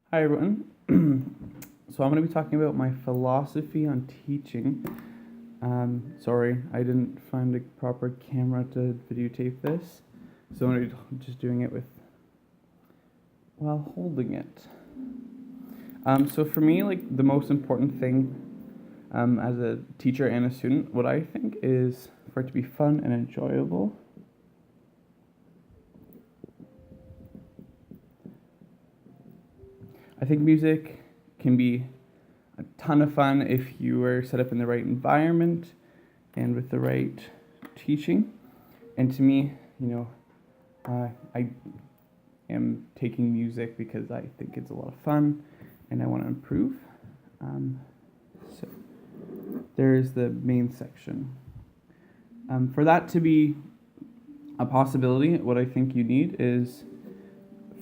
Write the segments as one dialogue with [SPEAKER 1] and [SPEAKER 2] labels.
[SPEAKER 1] Hi everyone. So I'm going to be talking about my philosophy on teaching. Sorry, I didn't find a proper camera to videotape this, so I'm gonna be just doing it with while holding it. So for me, like the most important thing, as a teacher and a student, what I think is for it to be fun and enjoyable. I think music can be a ton of fun if you are set up in the right environment and with the right teaching. And to me, I am taking music because I think it's a lot of fun and I want to improve. So there's the main section. For that to be a possibility, what I think you need is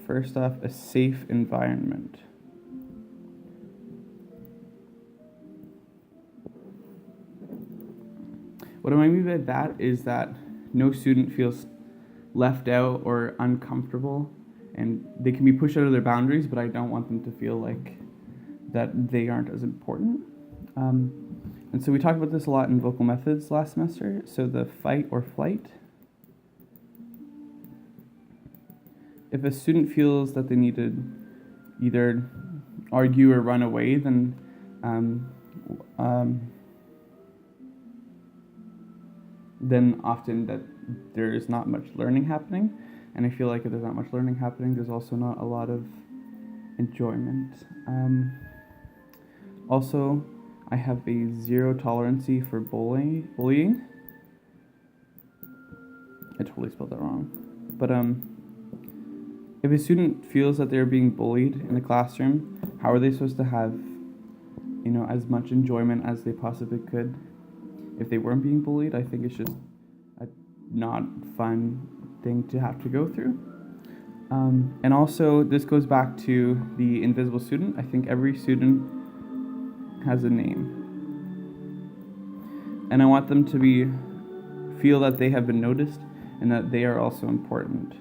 [SPEAKER 1] first off a safe environment. What I mean by that is that no student feels left out or uncomfortable, and they can be pushed out of their boundaries, but I don't want them to feel like that they aren't as important. And so we talked about this a lot in vocal methods last semester. So the fight or flight. If a student feels that they need to either argue or run away, then often that there is not much learning happening. And I feel like if there's not much learning happening, there's also not a lot of enjoyment. Also, I have a zero tolerance for bullying. I totally spelled that wrong. But if a student feels that they're being bullied in the classroom, how are they supposed to have, as much enjoyment as they possibly could if they weren't being bullied? I think it's just a not fun thing to have to go through. And also, this goes back to the invisible student. I think every student has a name. And I want them to feel that they have been noticed and that they are also important.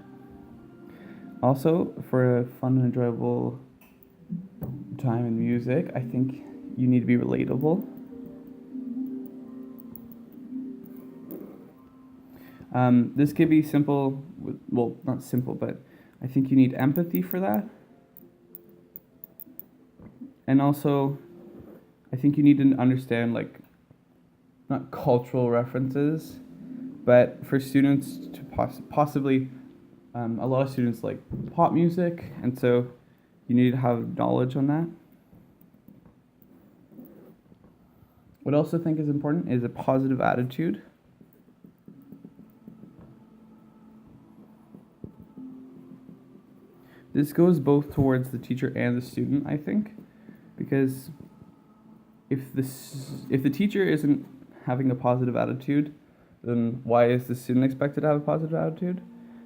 [SPEAKER 1] Also, for a fun and enjoyable time in music, I think you need to be relatable. This could be simple, well, not simple, but I think you need empathy for that. And also, I think you need to understand, like, not cultural references, but for students to possibly, a lot of students like pop music, and so you need to have knowledge on that. What I also think is important is a positive attitude. This goes both towards the teacher and the student, I think, because if the teacher isn't having a positive attitude, then why is the student expected to have a positive attitude?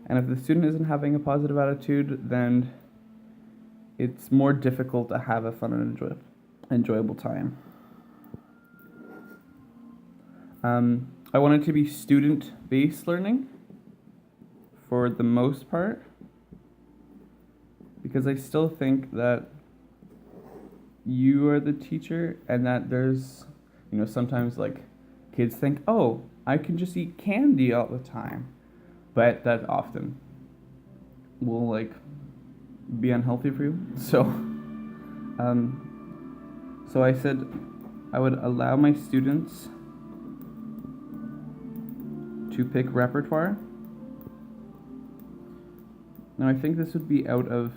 [SPEAKER 1] And if the student isn't having a positive attitude, then it's more difficult to have a fun and enjoyable time. I want it to be student-based learning for the most part, because I still think that you are the teacher and that there's, sometimes like kids think, oh, I can just eat candy all the time, but that often will like be unhealthy for you. So I said I would allow my students to pick repertoire. Now I think this would be out of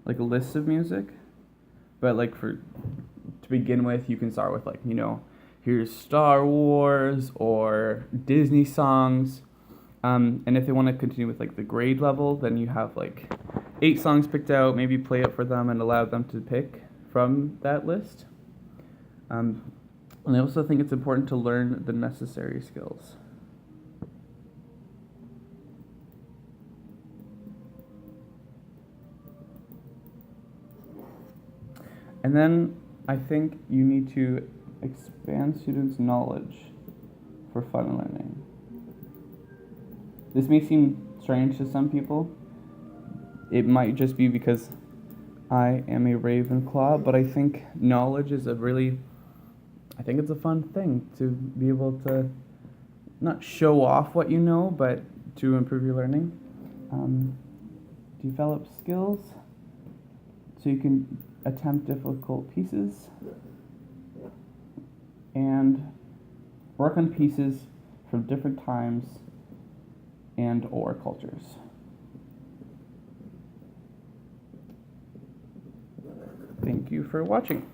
[SPEAKER 1] like a list of music, but like to begin with, you can start with like, here's Star Wars or Disney songs. And if they want to continue with like the grade level, then you have like 8 songs picked out, maybe play it for them and allow them to pick from that list. And I also think it's important to learn the necessary skills. And then I think you need to expand students' knowledge for fun learning. This may seem strange to some people. It might just be because I am a Ravenclaw, but I think knowledge is I think it's a fun thing to be able to not show off what you know, but to improve your learning. Develop skills so you can attempt difficult pieces and work on pieces from different times and or cultures. Thank you for watching.